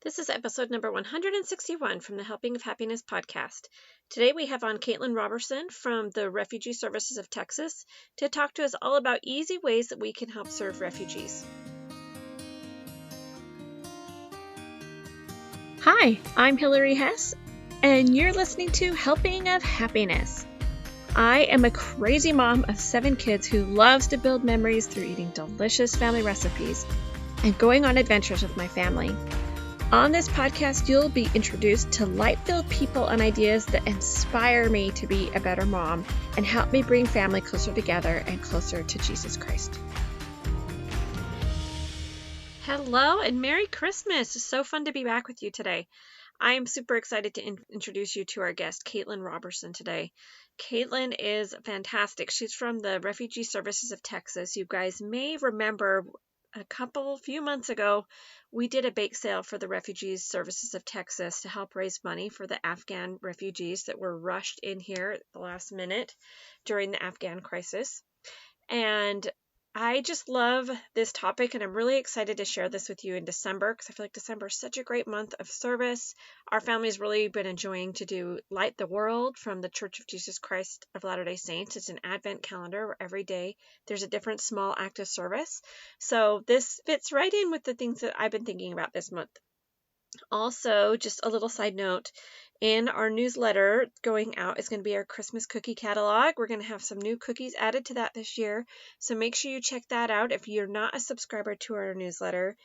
This is episode number 161 from the Helping of Happiness podcast. Today we have on Caitlin Robertson from the Refugee Services of Texas to talk to us all about easy ways that we can help serve refugees. Hi, I'm Hillary Hess, and you're listening to Helping of Happiness. I am a crazy mom of 7 kids who loves to build memories through eating delicious family recipes and going on adventures with my family. On this podcast, you'll be introduced to light-filled people and ideas that inspire me to be a better mom and help me bring family closer together and closer to Jesus Christ. Hello and Merry Christmas. It's so fun to be back with you today. I am super excited to introduce you to our guest, Caitlin Robertson, today. Caitlin is fantastic. She's from the Refugee Services of Texas. You guys may remember few months ago, we did a bake sale for the Refugee Services of Texas to help raise money for the Afghan refugees that were rushed in here at the last minute during the Afghan crisis. And I just love this topic, and I'm really excited to share this with you in December because I feel like December is such a great month of service. Our family's really been enjoying to do Light the World from the Church of Jesus Christ of Latter-day Saints. It's an Advent calendar where every day there's a different small act of service. So this fits right in with the things that I've been thinking about this month. Also, just a little side note, in our newsletter going out is going to be our Christmas cookie catalog. We're going to have some new cookies added to that this year, so make sure you check that out. If you're not a subscriber to our newsletter,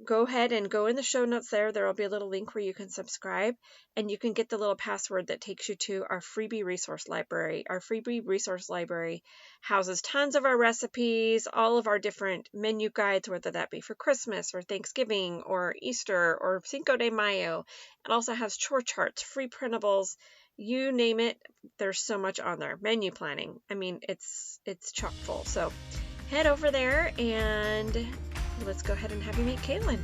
go ahead and go in the show notes there. There will be a little link where you can subscribe, and you can get the little password that takes you to our freebie resource library. Our freebie resource library houses tons of our recipes, all of our different menu guides, whether that be for Christmas or Thanksgiving or Easter or Cinco de Mayo. It also has chore charts, free printables, you name it. There's so much on there. Menu planning. I mean, it's chock full. So head over there and let's go ahead and have you meet Caitlin.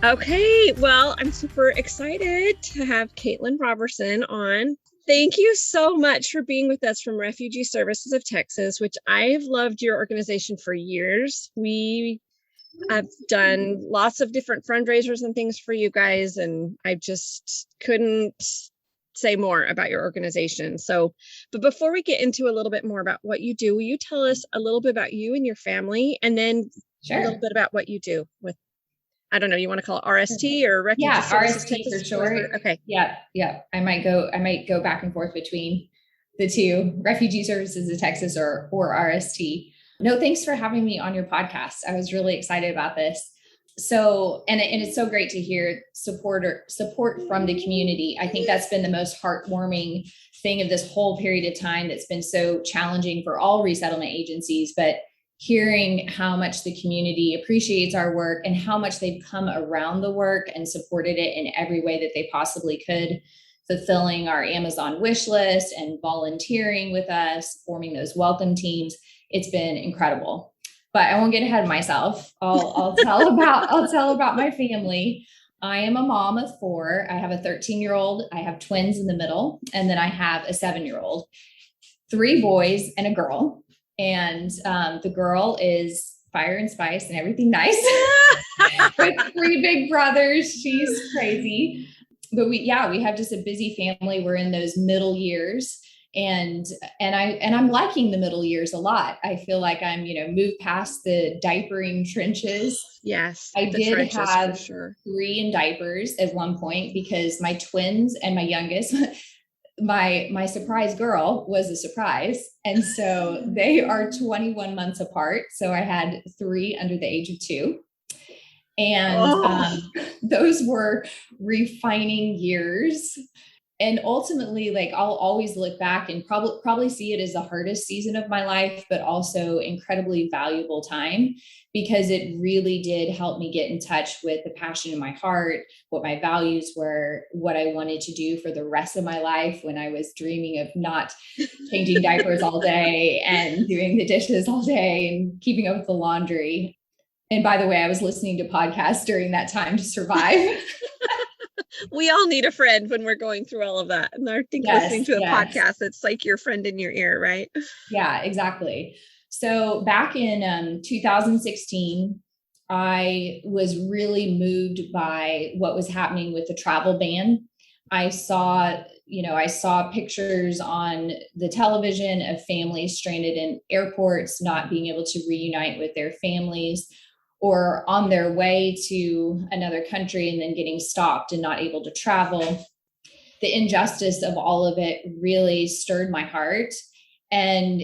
Okay, well, I'm super excited to have Caitlin Robertson on. Thank you so much for being with us from Refugee Services of Texas, which I've loved your organization for years. We have done lots of different fundraisers and things for you guys, and I just couldn't say more about your organization. But before we get into a little bit more about what you do, will you tell us a little bit about you and your family, and then a little bit about what you do with, I don't know, you want to call it RST or Refugee Services RST Texas for short. Okay. Yeah. I might go back and forth between the two, Refugee Services of Texas or RST. No, thanks for having me on your podcast. I was really excited about this. So, and it's so great to hear support from the community. I think that's been the most heartwarming thing of this whole period of time that's been so challenging for all resettlement agencies, but hearing how much the community appreciates our work and how much they've come around the work and supported it in every way that they possibly could, fulfilling our Amazon wish list and volunteering with us, forming those welcome teams. It's been incredible. But I won't get ahead of myself. I'll tell about my family. I am a mom of 4. I have a 13-year-old. I have twins in the middle, and then I have a 7-year-old. 3 boys and a girl. And the girl is fire and spice and everything nice with 3 big brothers. She's crazy. But we have just a busy family. We're in those middle years. And I'm liking the middle years a lot. I feel like I'm, moved past the diapering trenches. Yes. I did have 3 in diapers at one point because my twins and my youngest, my surprise girl was a surprise. And so they are 21 months apart. So I had 3 under the age of 2. And those were refining years. And ultimately, like, I'll always look back and probably see it as the hardest season of my life, but also incredibly valuable time, because it really did help me get in touch with the passion in my heart, what my values were, what I wanted to do for the rest of my life when I was dreaming of not changing diapers all day and doing the dishes all day and keeping up with the laundry. And by the way, I was listening to podcasts during that time to survive. We all need a friend when we're going through all of that. And I think listening to a podcast, it's like your friend in your ear, right? Yeah, exactly. So back in 2016, I was really moved by what was happening with the travel ban. I saw, I saw pictures on the television of families stranded in airports, not being able to reunite with their families, or on their way to another country and then getting stopped and not able to travel. The injustice of all of it really stirred my heart. And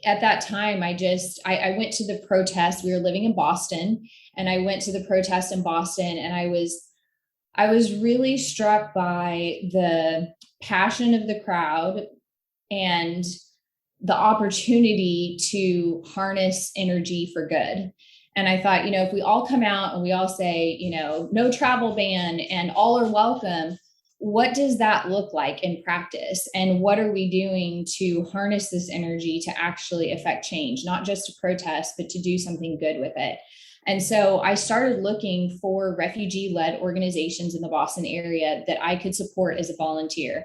at that time, I went to the protest. We were living in Boston, and I went to the protest in Boston, and I was really struck by the passion of the crowd and the opportunity to harness energy for good. And I thought, if we all come out and we all say, no travel ban and all are welcome, what does that look like in practice? And what are we doing to harness this energy to actually affect change, not just to protest, but to do something good with it? And so I started looking for refugee-led organizations in the Boston area that I could support as a volunteer.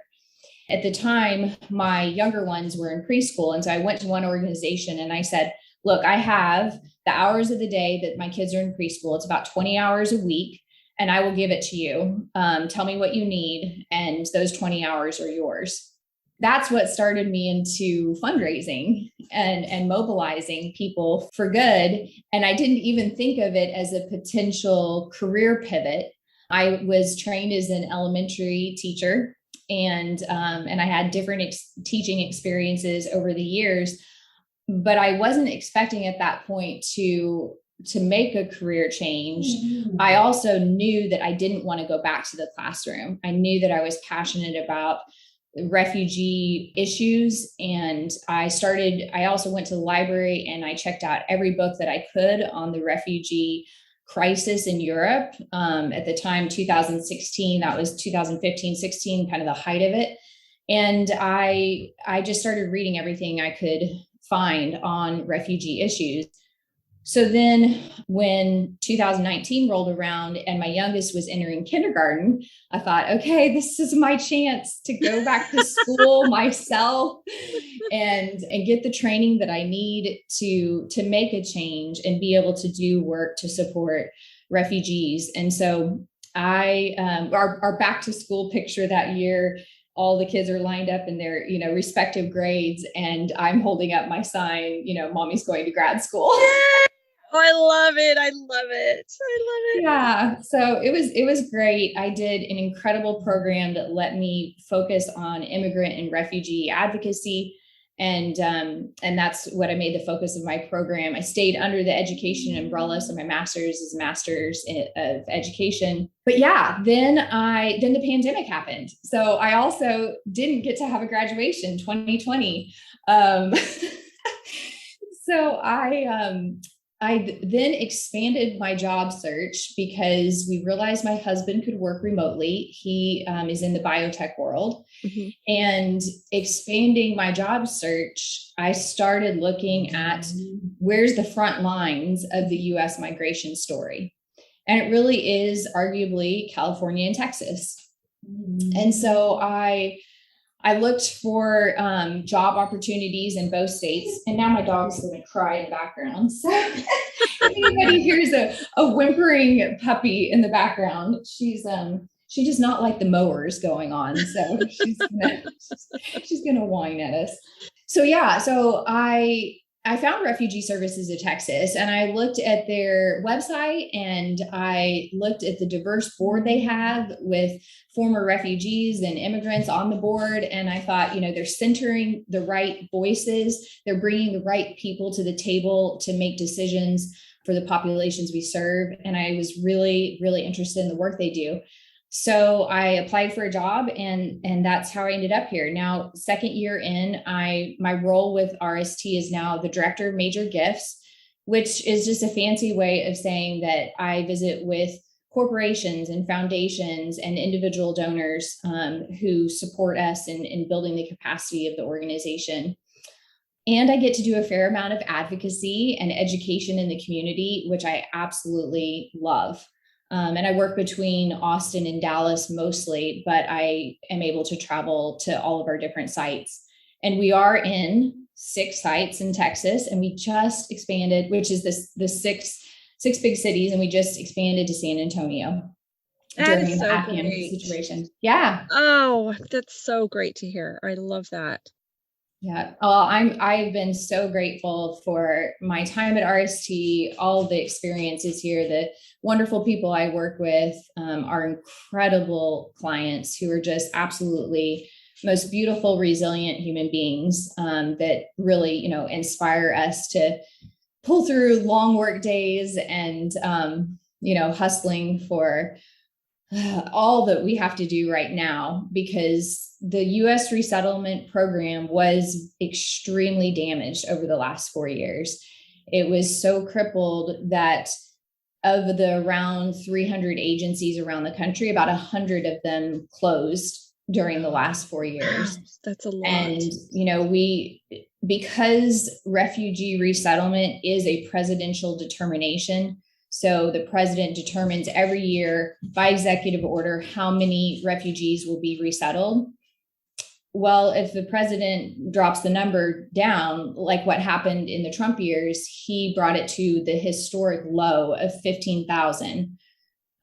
At the time, my younger ones were in preschool. And so I went to one organization and I said, look, I have the hours of the day that my kids are in preschool. It's about 20 hours a week, and I will give it to you. Tell me what you need, and those 20 hours are yours. That's what started me into fundraising and mobilizing people for good. And I didn't even think of it as a potential career pivot. I was trained as an elementary teacher, and I had different teaching experiences over the years, but I wasn't expecting at that point to make a career change. I also knew that I didn't want to go back to the classroom. I knew that I was passionate about refugee issues. And I also went to the library and I checked out every book that I could on the refugee crisis in Europe. At the time, 2016, that was 2015, 16, kind of the height of it. And I just started reading everything I could find on refugee issues. So then when 2019 rolled around and my youngest was entering kindergarten, I thought, okay, this is my chance to go back to school myself and get the training that I need to make a change and be able to do work to support refugees. And so our back to school picture that year, all the kids are lined up in their, respective grades, and I'm holding up my sign, mommy's going to grad school. Oh, I love it. I love it. I love it. Yeah. So it was great. I did an incredible program that let me focus on immigrant and refugee advocacy. And that's what I made the focus of my program. I stayed under the education umbrella. So my master's is master's of education. But yeah, then the pandemic happened. So I also didn't get to have a graduation 2020. So I then expanded my job search because we realized my husband could work remotely. He is in the biotech world. Mm-hmm. And expanding my job search, I started looking at where's the front lines of the U.S. migration story. And it really is arguably California and Texas. Mm-hmm. And so I looked for job opportunities in both states. And now my dog's going to cry in the background. So if anybody hears a whimpering puppy in the background, she does not like the mowers going on. So she's gonna whine at us. So yeah, so I found Refugee Services of Texas, and I looked at their website and I looked at the diverse board they have with former refugees and immigrants on the board. And I thought, they're centering the right voices. They're bringing the right people to the table to make decisions for the populations we serve. And I was really, really interested in the work they do. So I applied for a job, and that's how I ended up here. Now, second year in, my role with RST is now the Director of Major Gifts, which is just a fancy way of saying that I visit with corporations and foundations and individual donors who support us in building the capacity of the organization. And I get to do a fair amount of advocacy and education in the community, which I absolutely love. And I work between Austin and Dallas mostly, but I am able to travel to all of our different sites. And we are in 6 sites in Texas, and we just expanded, which is the six big cities, and we just expanded to San Antonio That during is the so Afghan great. situation. Yeah. Oh, that's so great to hear. I love that. Yeah. I've been so grateful for my time at RST, all the experiences here, the wonderful people I work with, our incredible clients who are just absolutely most beautiful, resilient human beings, that really, inspire us to pull through long work days and, hustling for all that we have to do right now, because the U.S. resettlement program was extremely damaged over the last 4 years. It was so crippled that of the around 300 agencies around the country, about 100 of them closed during the last 4 years. Wow, that's a lot. And, because refugee resettlement is a presidential determination, so the president determines every year by executive order how many refugees will be resettled. Well, if the president drops the number down, like what happened in the Trump years, he brought it to the historic low of 15,000.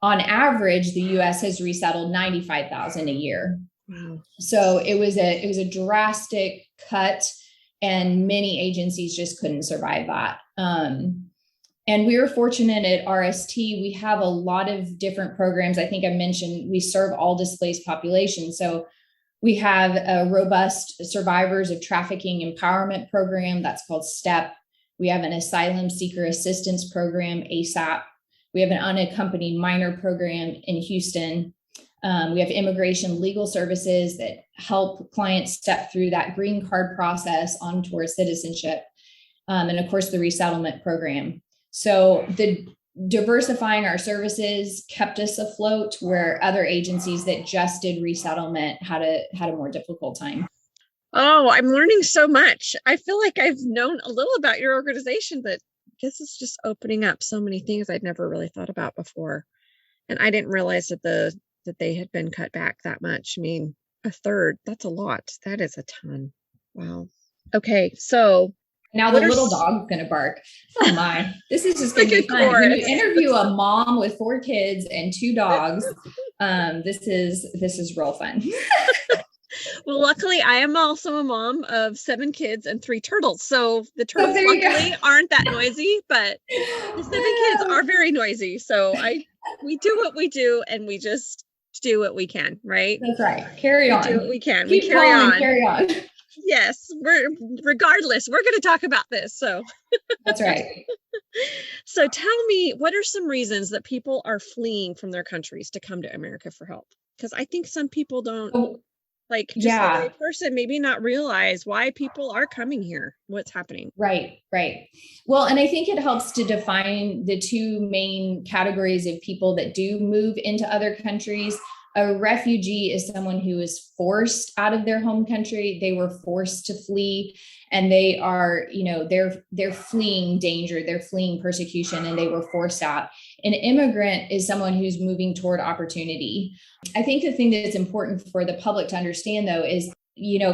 On average, the U.S. has resettled 95,000 a year. Wow. So it was a drastic cut, and many agencies just couldn't survive that. And we were fortunate at RST. We have a lot of different programs. I think I mentioned we serve all displaced populations. So we have a robust survivors of trafficking empowerment program that's called STEP. We have an asylum seeker assistance program, ASAP. We have an unaccompanied minor program in Houston. We have immigration legal services that help clients step through that green card process on towards citizenship. And of course, the resettlement program. So the diversifying our services kept us afloat, where other agencies that just did resettlement had a more difficult time. Oh, I'm learning so much. I feel like I've known a little about your organization, but I guess it's just opening up so many things I'd never really thought about before. And I didn't realize that they had been cut back that much. I mean, a third, that's a lot. That is a ton. Wow. Okay, so now the little dog's going to bark. Oh my, this is just going to be fun. chorus. When you interview a mom with 4 kids and 2 dogs, this is real fun. Well, luckily, I am also a mom of 7 kids and 3 turtles. So the turtles luckily aren't that noisy, but the 7 kids are very noisy. So we do what we do, and we just do what we can, right? That's right. Carry on. We do what we can. Keep we carry on. And carry on. Yes, regardless, we're going to talk about this. So that's right. So tell me, what are some reasons that people are fleeing from their countries to come to America for help? Because I think some people don't, every person maybe not realize why people are coming here, what's happening. Right. Well, and I think it helps to define the 2 main categories of people that do move into other countries. A refugee is someone who is forced out of their home country. They were forced to flee, and they are, they're fleeing danger, they're fleeing persecution, and they were forced out. An immigrant is someone who's moving toward opportunity. I think the thing that's important for the public to understand, though, is,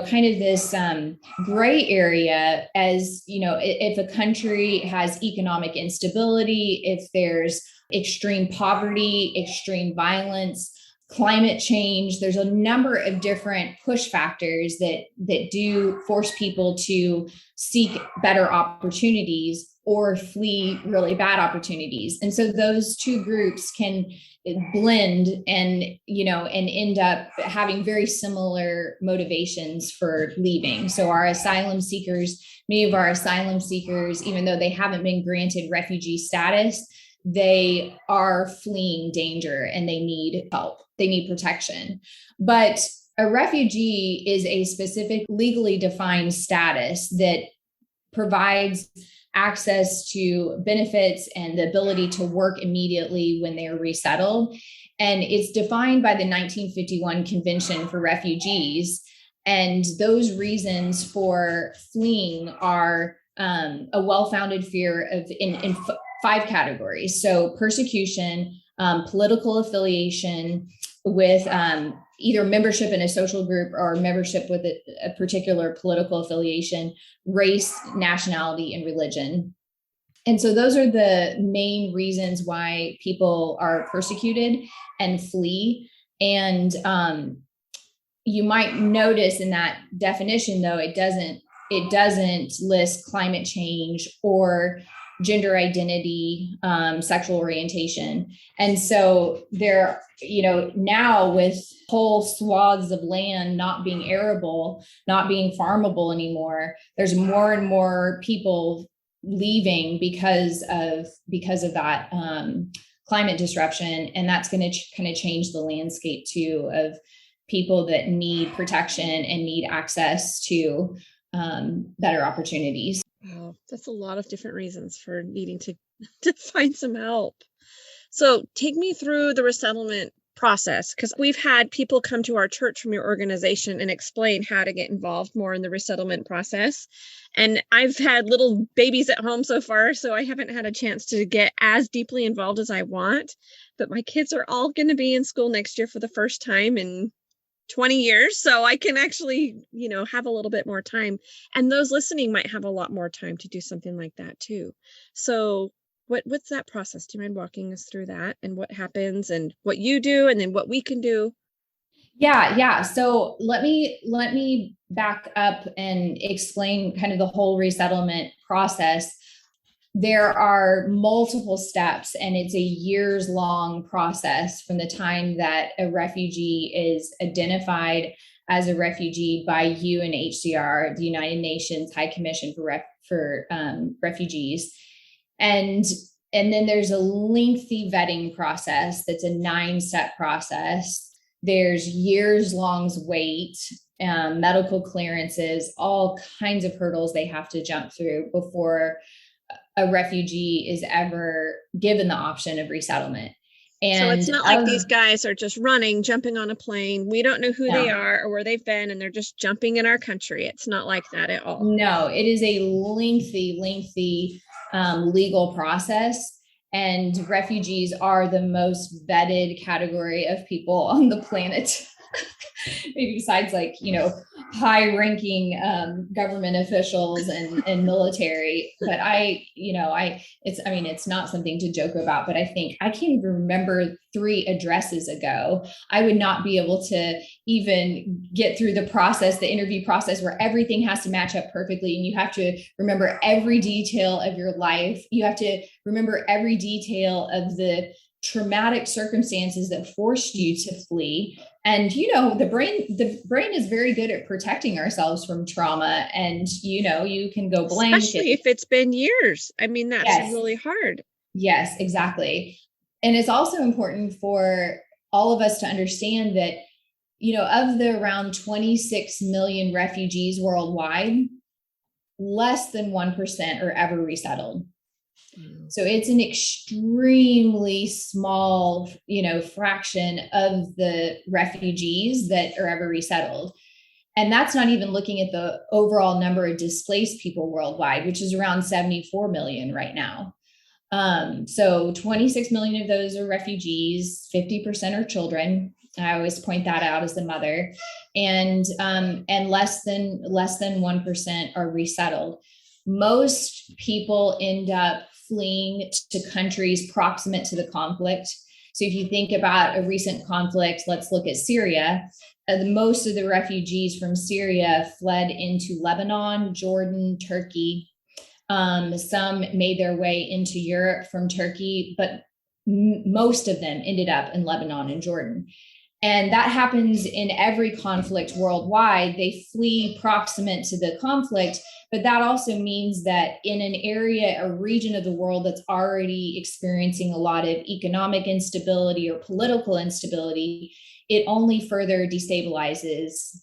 kind of this gray area, as, if a country has economic instability, if there's extreme poverty, extreme violence, climate change, there's a number of different push factors that do force people to seek better opportunities or flee really bad opportunities. And so those 2 groups can blend and end up having very similar motivations for leaving. So our asylum seekers, many of our asylum seekers, even though they haven't been granted refugee status, they are fleeing danger and they need help. They need protection. But a refugee is a specific legally defined status that provides access to benefits and the ability to work immediately when they are resettled. And it's defined by the 1951 Convention for Refugees. And those reasons for fleeing are a well-founded fear of in 5 categories. So persecution, political affiliation with either membership in a social group or membership with a particular political affiliation, race, nationality, and religion. And so those are the main reasons why people are persecuted and flee. And you might notice in that definition, though, it doesn't list climate change or gender identity, sexual orientation. And so there, now with whole swaths of land not being arable, not being farmable anymore, there's more and more people leaving because of that climate disruption. And that's going to kind of change the landscape too, of people that need protection and need access to better opportunities. Wow, that's a lot of different reasons for needing to find some help. So take me through the resettlement process, because we've had people come to our church from your organization and explain how to get involved more in the resettlement process. And I've had little babies at home so far, so I haven't had a chance to get as deeply involved as I want. But my kids are all going to be in school next year for the first time in 20 years. So I can actually, have a little bit more time. And those listening might have a lot more time to do something like that too. So what's that process? Do you mind walking us through that and what happens and what you do and then what we can do? Yeah. So let me back up and explain kind of the whole resettlement process. There are multiple steps, and it's a years long process from the time that a refugee is identified as a refugee by UNHCR, the United Nations High Commission for Refugees. And then there's a lengthy vetting process that's a 9-step process. There's years long wait, medical clearances, all kinds of hurdles they have to jump through before a refugee is ever given the option of resettlement. And so it's not like these guys are just jumping on a plane. We don't know who they are or where they've been, and they're just jumping in our country. It's not like that at all. No, it is a lengthy legal process. And refugees are the most vetted category of people on the planet. Maybe besides high ranking government officials and military. But it's not something to joke about, but I think I can't even remember 3 addresses ago. I would not be able to even get through the interview process where everything has to match up perfectly. And you have to remember every detail of your life. You have to remember every detail of the traumatic circumstances that forced you to flee. And the brain is very good at protecting ourselves from trauma, and you can go blank, especially if it's been years. I mean, that's really hard. Yes, exactly. And it's also important for all of us to understand that of the around 26 million refugees worldwide, less than 1% are ever resettled. So it's an extremely small, fraction of the refugees that are ever resettled. And that's not even looking at the overall number of displaced people worldwide, which is around 74 million right now. So 26 million of those are refugees, 50% are children. I always point that out as the mother, and less than 1% are resettled. Most people end up fleeing to countries proximate to the conflict. So if you think about a recent conflict, let's look at Syria. Most of the refugees from Syria fled into Lebanon, Jordan, Turkey. Some made their way into Europe from Turkey, but most of them ended up in Lebanon and Jordan. And that happens in every conflict worldwide. They flee proximate to the conflict, but that also means that in an area, a region of the world that's already experiencing a lot of economic instability or political instability, it only further destabilizes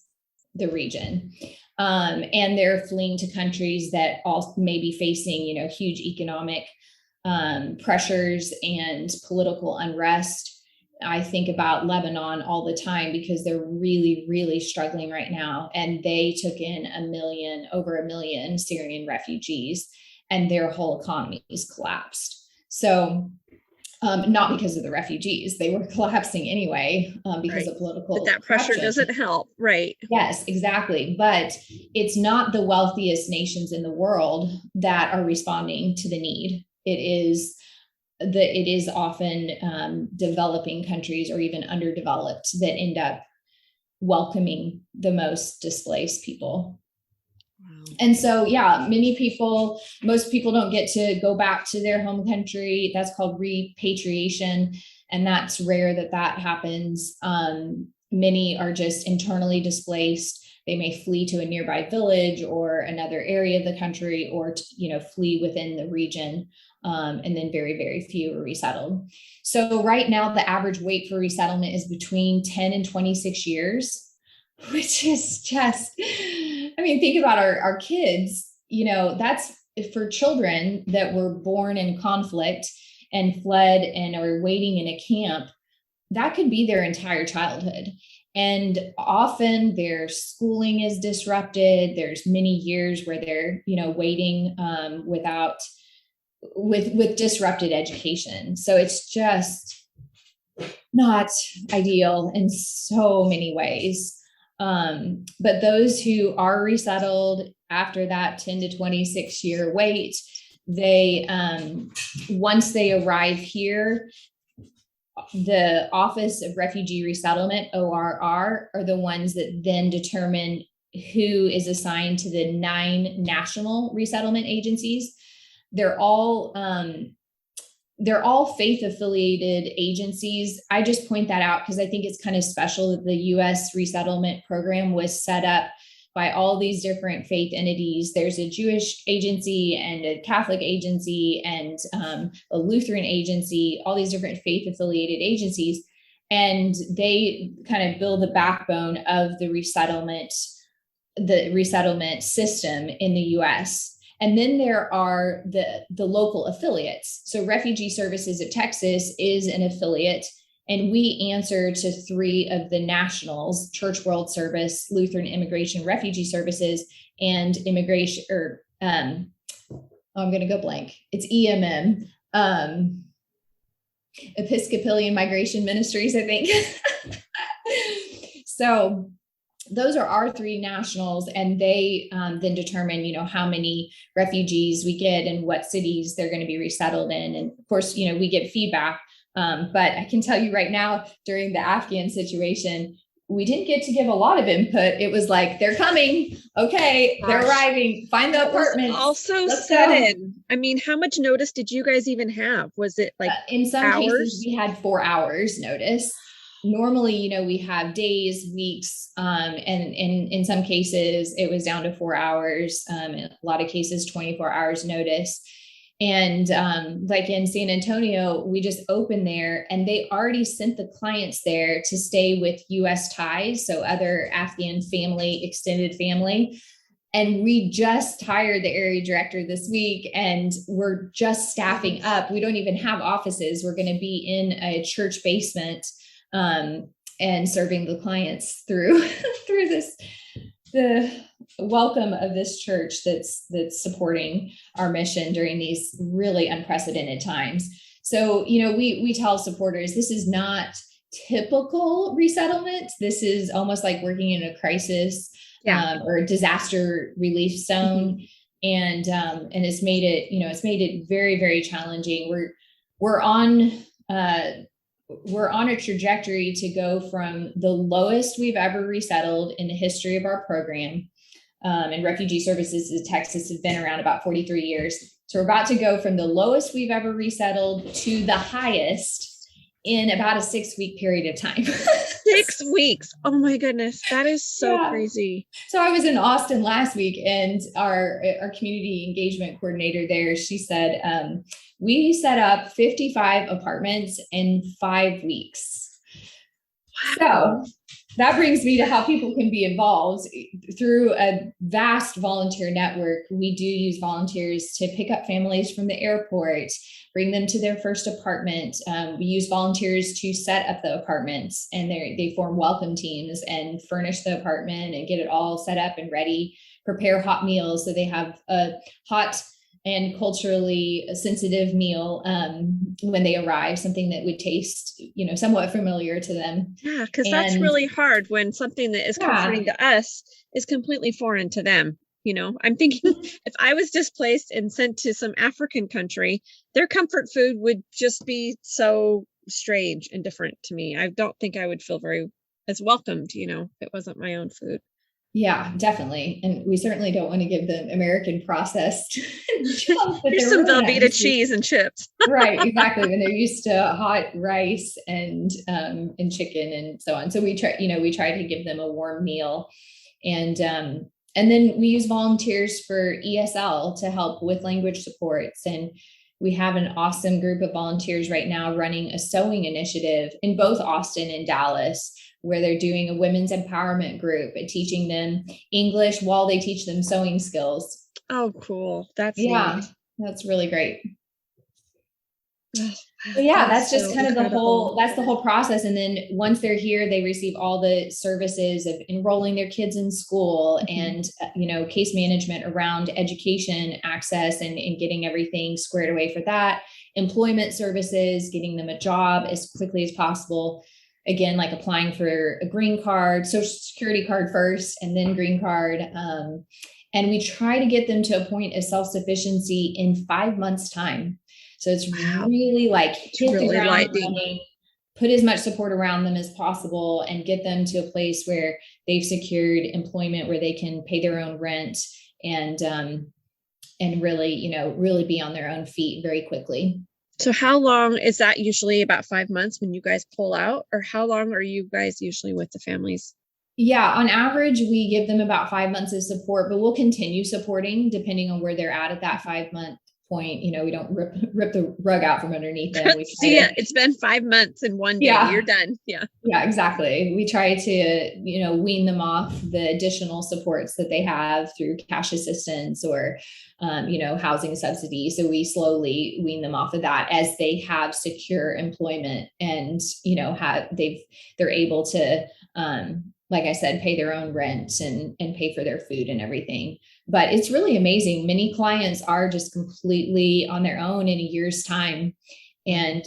the region. And they're fleeing to countries that all may be facing, huge economic pressures and political unrest. I think about Lebanon all the time because they're really, really struggling right now. And they took in over a million Syrian refugees, and their whole economy is collapsed. So Not because of the refugees. They were collapsing anyway because Right. of But political that pressure corruption. doesn't help. Right. Yes, exactly. But it's not the wealthiest nations in the world that are responding to the need. It is often developing countries or even underdeveloped that end up welcoming the most displaced people. Wow. And so, yeah, most people don't get to go back to their home country. That's called repatriation. And that's rare that happens. Many are just internally displaced. They may flee to a nearby village or another area of the country, or flee within the region. And then very, very few are resettled. So right now, the average wait for resettlement is between 10 and 26 years, which is just, think about our kids, that's for children that were born in conflict and fled and are waiting in a camp. That could be their entire childhood. And often their schooling is disrupted. There's many years where they're, waiting with disrupted education. So it's just not ideal in so many ways. But those who are resettled after that 10 to 26 year wait, they once they arrive here, the Office of Refugee Resettlement, ORR, are the ones that then determine who is assigned to the 9 national resettlement agencies. They're all faith affiliated agencies. I just point that out because I think it's kind of special that the U.S. resettlement program was set up by all these different faith entities. There's a Jewish agency and a Catholic agency and a Lutheran agency, all these different faith affiliated agencies. And they kind of build the backbone of the resettlement system in the U.S. And then there are the local affiliates. So Refugee Services of Texas is an affiliate, and we answer to 3 of the nationals: Church World Service, Lutheran Immigration Refugee Services, and Immigration, I'm going to go blank. It's EMM, Episcopalian Migration Ministries, I think. So those are our 3 nationals, and they then determine, how many refugees we get and what cities they're going to be resettled in. And of course, we get feedback. But I can tell you right now, during the Afghan situation, we didn't get to give a lot of input. It was like, they're coming. Okay, they're arriving. Find the apartments. Also sudden. How much notice did you guys even have? Was it like in some hours? cases, we had 4 hours notice. Normally, we have days, weeks, and in some cases it was down to 4 hours. In a lot of cases, 24 hours notice. And like in San Antonio, we just opened there, and they already sent the clients there to stay with U.S. ties, so other Afghan family, extended family. And we just hired the area director this week, and we're just staffing up. We don't even have offices. We're going to be in a church basement and serving the clients through the welcome of this church that's supporting our mission during these really unprecedented times. So, we tell supporters, this is not typical resettlement. This is almost like working in a crisis or a disaster relief zone. And it's made it very, very challenging. We're on a trajectory to go from the lowest we've ever resettled in the history of our program. And Refugee Services of Texas has been around about 43 years. So we're about to go from the lowest we've ever resettled to the highest in about a 6-week period of time. 6 weeks. Oh my goodness. That is so crazy. So I was in Austin last week, and our community engagement coordinator there, she said, we set up 55 apartments in 5 weeks. Wow. So that brings me to how people can be involved through a vast volunteer network. We do use volunteers to pick up families from the airport, bring them to their first apartment. We use volunteers to set up the apartments, and they form welcome teams and furnish the apartment and get it all set up and ready, prepare hot meals. So they have a hot and culturally sensitive meal when they arrive, something that would taste, somewhat familiar to them. Yeah, because that's And really hard when something that is yeah, comforting to us is completely foreign to them. I'm thinking if I was displaced and sent to some African country, their comfort food would just be so strange and different to me. I don't think I would feel very as welcomed, if it wasn't my own food. yeah, definitely. And we certainly don't want to give them American processed junk that Here's they're some really not Velveeta used to. cheese and chips. Right, exactly. When they're used to hot rice and chicken and so on. So we try to give them a warm meal. And then we use volunteers for ESL to help with language supports. And we have an awesome group of volunteers right now running a sewing initiative in both Austin and Dallas, where they're doing a women's empowerment group and teaching them English while they teach them sewing skills. Oh, cool. That's Yeah, neat. that's really great. Oh, But yeah, that's that's just so kind of incredible. that's the whole process. And then once they're here, they receive all the services of enrolling their kids in school Mhm. and, case management around education access and getting everything squared away for that, employment services, getting them a job as quickly as possible. Again, like applying for a green card, social security card first, and then green card. And we try to get them to a point of self-sufficiency in 5 months' time. So it's Wow. really like It's hit the really ground lightning. running, put as much support around them as possible, and get them to a place where they've secured employment where they can pay their own rent and really be on their own feet very quickly. So how long is that usually about 5 months when you guys pull out, or how long are you guys usually with the families? Yeah, on average, we give them about 5 months of support, but we'll continue supporting depending on where they're at that 5 month point. We don't rip the rug out from underneath them. We try See, to, it's been 5 months and one day. You're yeah, done. Yeah. yeah, exactly. We try to, wean them off the additional supports that they have through cash assistance or, housing subsidy. So we slowly wean them off of that as they have secure employment and, they're able to, like I said, pay their own rent and pay for their food and everything. But it's really amazing. Many clients are just completely on their own in a year's time. And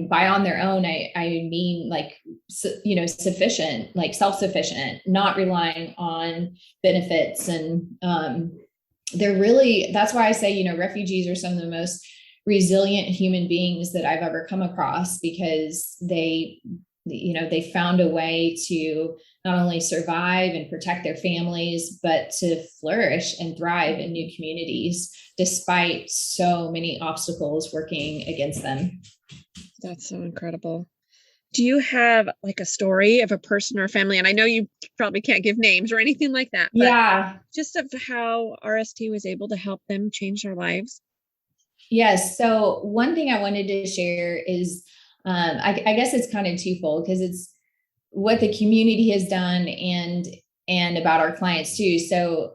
by on their own, I mean like, sufficient, like self-sufficient, not relying on benefits. And that's why I say, refugees are some of the most resilient human beings that I've ever come across, because they found a way to not only survive and protect their families, but to flourish and thrive in new communities, despite so many obstacles working against them. That's so incredible. Do you have like a story of a person or a family? And I know you probably can't give names or anything like that, but Yeah. just of how RST was able to help them change their lives. Yes. So one thing I wanted to share is, I guess it's kind of twofold, because it's what the community has done and about our clients too. So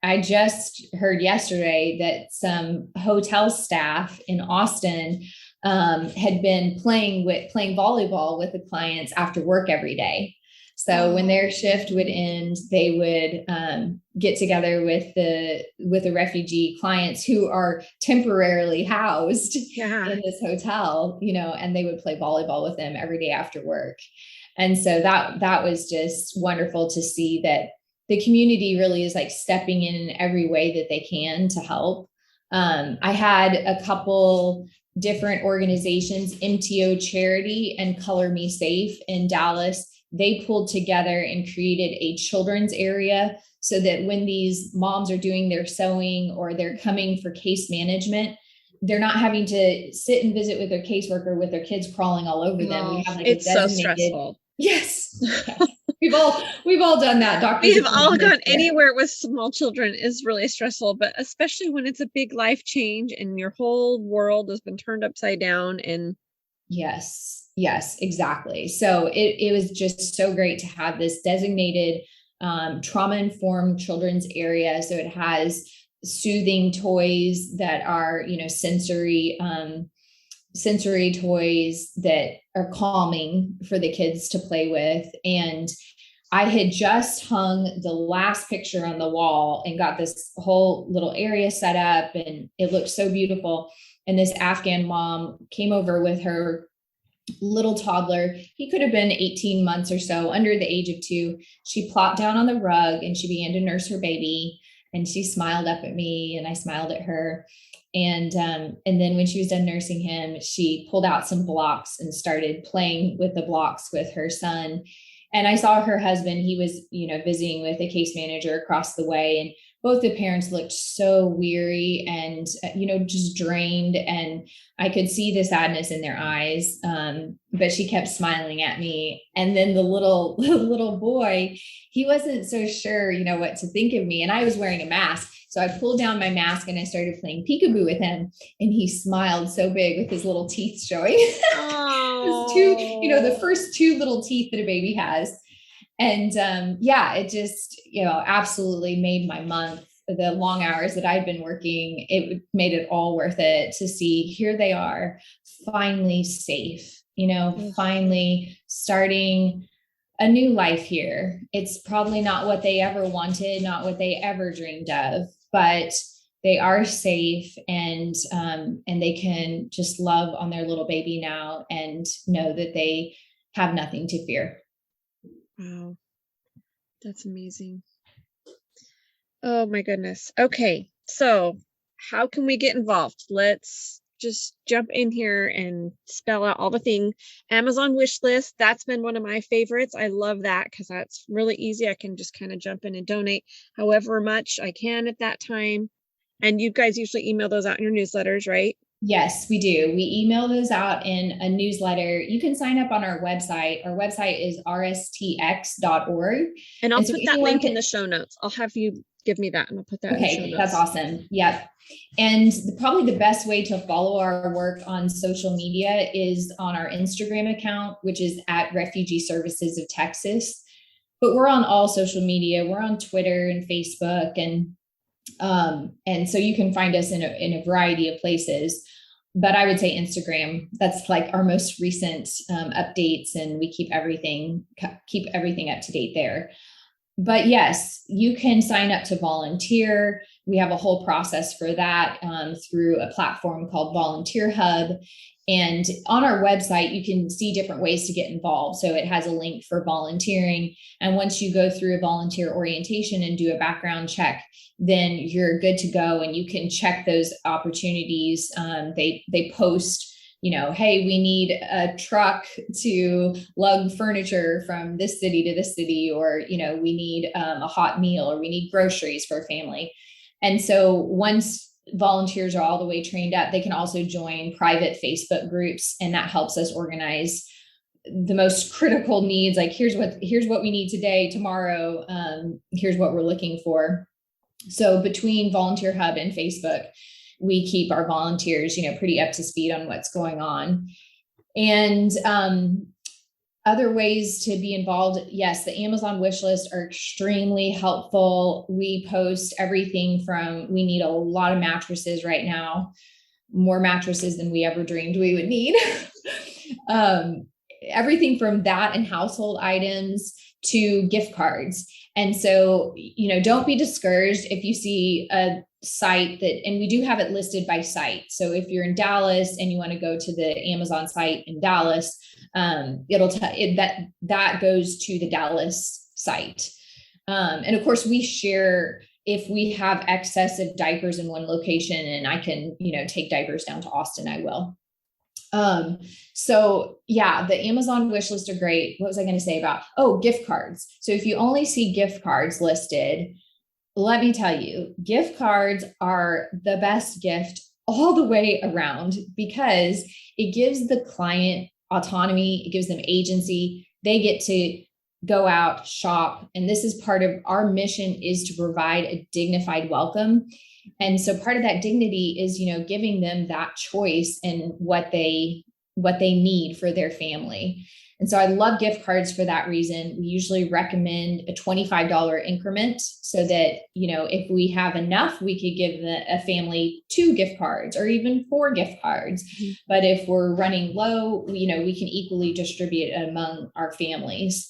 I just heard yesterday that some hotel staff in Austin had been playing volleyball with the clients after work every day. So when their shift would end, they would get together with the refugee clients who are temporarily housed in this hotel, and they would play volleyball with them every day after work. And so that was just wonderful to see that the community really is like stepping in every way that they can to help. I had a couple different organizations, MTO Charity and Color Me Safe in Dallas. They pulled together and created a children's area so that when these moms are doing their sewing or they're coming for case management, they're not having to sit and visit with their caseworker with their kids crawling all over them. We have like it's a designated, so stressful. Yes. Yes. We've all done that. Doctors. We've all gone anywhere with small children is really stressful, but especially when it's a big life change and your whole world has been turned upside down. And yes, exactly. So it was just so great to have this designated trauma-informed children's area. So it has soothing toys that are, sensory toys that are calming for the kids to play with. And I had just hung the last picture on the wall and got this whole little area set up, and it looked so beautiful. And this Afghan mom came over with her little toddler. He could have been 18 months or so, under the age of 2. She plopped down on the rug and she began to nurse her baby. And she smiled up at me and I smiled at her. And then when she was done nursing him, she pulled out some blocks and started playing with the blocks with her son. And I saw her husband, he was, visiting with a case manager across the way. And both the parents looked so weary and, just drained. And I could see the sadness in their eyes. But she kept smiling at me. And then the little boy, he wasn't so sure, what to think of me. And I was wearing a mask. So I pulled down my mask and I started playing peekaboo with him. And he smiled so big with his little teeth showing. The first 2 little teeth that a baby has. And it just, absolutely made my month. The long hours that I'd been working, it made it all worth it to see here they are, finally safe, finally starting a new life here. It's probably not what they ever wanted, not what they ever dreamed of, but they are safe, and they can just love on their little baby now and know that they have nothing to fear. Wow. That's amazing. Oh my goodness. Okay. So how can we get involved? Let's just jump in here and spell out all the things. Amazon wish list. That's been one of my favorites. I love that because that's really easy. I can just kind of jump in and donate however much I can at that time. And you guys usually email those out in your newsletters, right? Yes, we do. We email those out in a newsletter. You can sign up on our website. Our website is rstx.org. And I'll put that link in the show notes. I'll have you give me that and I'll put that in the show notes. That's awesome. Yep. And probably the best way to follow our work on social media is on our Instagram account, which is at Refugee Services of Texas. But we're on all social media. We're on Twitter and Facebook, and so you can find us in a variety of places. But I would say Instagram, that's like our most recent updates, and we keep everything up to date there. But yes, you can sign up to volunteer. We have a whole process for that through a platform called Volunteer Hub. And on our website, you can see different ways to get involved. So it has a link for volunteering. And once you go through a volunteer orientation and do a background check, then you're good to go and you can check those opportunities. They post, hey, we need a truck to lug furniture from this city to this city, or, we need a hot meal, or we need groceries for a family. And so once volunteers are all the way trained up, they can also join private Facebook groups, and that helps us organize the most critical needs. Like, here's what we need today, tomorrow, here's what we're looking for. So between Volunteer Hub and Facebook, we keep our volunteers, pretty up to speed on what's going on. And other ways to be involved. Yes, the Amazon wish list are extremely helpful. We post everything from, we need a lot of mattresses right now, more mattresses than we ever dreamed we would need. Everything from that and household items to gift cards. And so, don't be discouraged if you see a site and we do have it listed by site. So if you're in Dallas and you want to go to the Amazon site in Dallas, it'll tell that goes to the Dallas site. And of course we share, if we have excess of diapers in one location and I can, take diapers down to Austin, I will. So yeah, the Amazon wish list are great. What was I going to say about, gift cards. So if you only see gift cards listed, let me tell you, gift cards are the best gift all the way around, because it gives the client autonomy. It gives them agency. They get to go out, shop. And this is part of our mission, is to provide a dignified welcome. And so part of that dignity is, giving them that choice in what they need for their family. And so I love gift cards for that reason. We usually recommend a $25 increment so that, if we have enough, we could give a family 2 gift cards or even 4 gift cards. Mm-hmm. But if we're running low, we can equally distribute it among our families.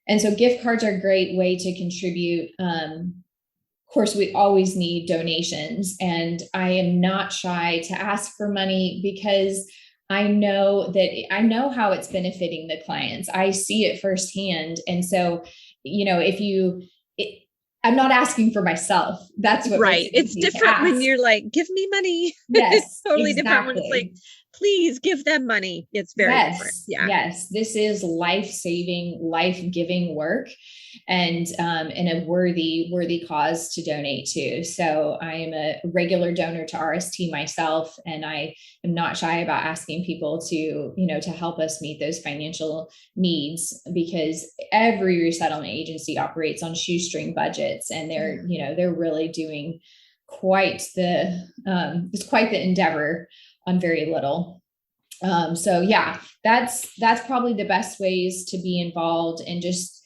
And so gift cards are a great way to contribute. Of course, we always need donations, and I am not shy to ask for money because I know how it's benefiting the clients. I see it firsthand. And so, I'm not asking for myself. That's what makes Right. it It's easy to different when ask. you're like, give me money. It's Yes, totally different when it's like, exactly. please give them money. It's very different. Yes, Yeah. yes. This is life-saving, life-giving work, and a worthy cause to donate to. So I am a regular donor to RST myself, and I am not shy about asking people to help us meet those financial needs, because every resettlement agency operates on shoestring budgets, and they're really doing it's quite the endeavor on very little. So yeah, that's probably the best ways to be involved. And just,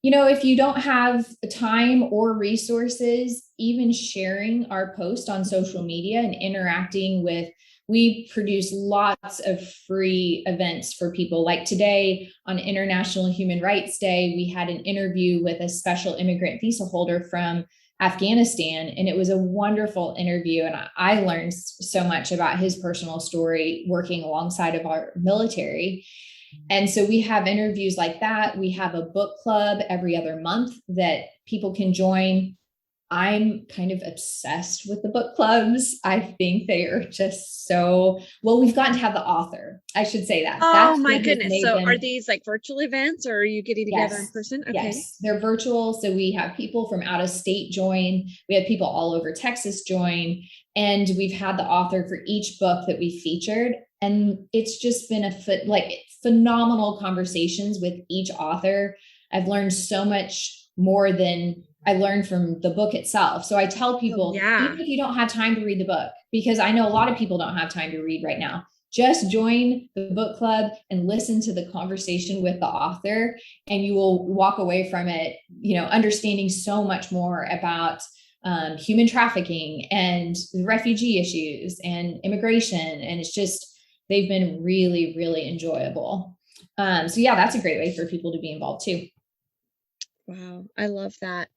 if you don't have time or resources, even sharing our post on social media and interacting we produce lots of free events for people. Like today on International Human Rights Day, we had an interview with a special immigrant visa holder from Afghanistan. And it was a wonderful interview. And I learned so much about his personal story working alongside of our military. And so we have interviews like that. We have a book club every other month that people can join. I'm kind of obsessed with the book clubs. I think they are just so well. We've gotten to have the author. I should say that. Oh That's my what has goodness. made So them. are these like virtual events, or are you getting together in Yes. person? Okay. Yes. They're virtual. So we have people from out of state join. We have people all over Texas join. And we've had the author for each book that we featured. And it's just been phenomenal conversations with each author. I've learned so much more than I learned from the book itself. So I tell people, even if you don't have time to read the book, because I know a lot of people don't have time to read right now, just join the book club and listen to the conversation with the author, and you will walk away from it, understanding so much more about human trafficking and refugee issues and immigration. And it's just, they've been really, really enjoyable. So yeah, that's a great way for people to be involved too. Wow, I love that.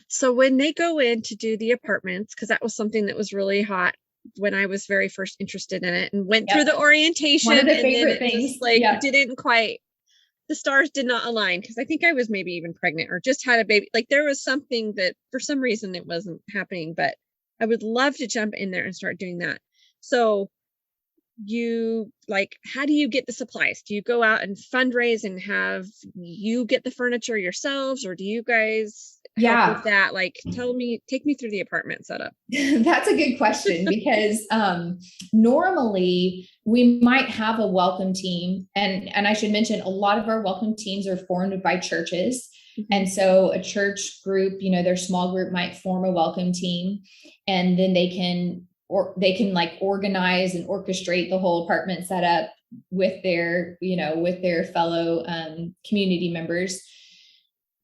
So when they go in to do the apartments, because that was something that was really hot when I was very first interested in it, and went through the orientation, One of the and favorite then it things. just didn't quite, the stars did not align, because I think I was maybe even pregnant or just had a baby. Like there was something that for some reason it wasn't happening, but I would love to jump in there and start doing that. So how do you get the supplies? Do you go out and fundraise and have you get the furniture yourselves, or do you guys help with that? Like, take me through the apartment setup. That's a good question, because normally we might have a welcome team, and I should mention a lot of our welcome teams are formed by churches. Mm-hmm. And so a church group, their small group might form a welcome team, and then they can like organize and orchestrate the whole apartment setup with their fellow community members.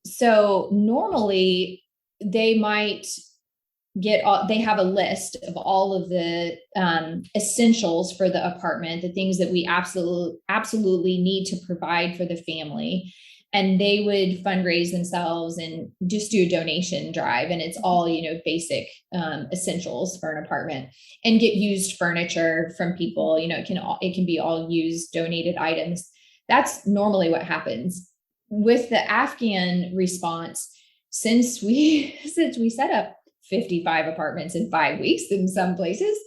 So normally they might they have a list of all of the essentials for the apartment, the things that we absolutely need to provide for the family. And they would fundraise themselves and just do a donation drive. And it's all, basic essentials for an apartment, and get used furniture from people. It can be all used donated items. That's normally what happens. With the Afghan response, since we set up 55 apartments in 5 weeks in some places,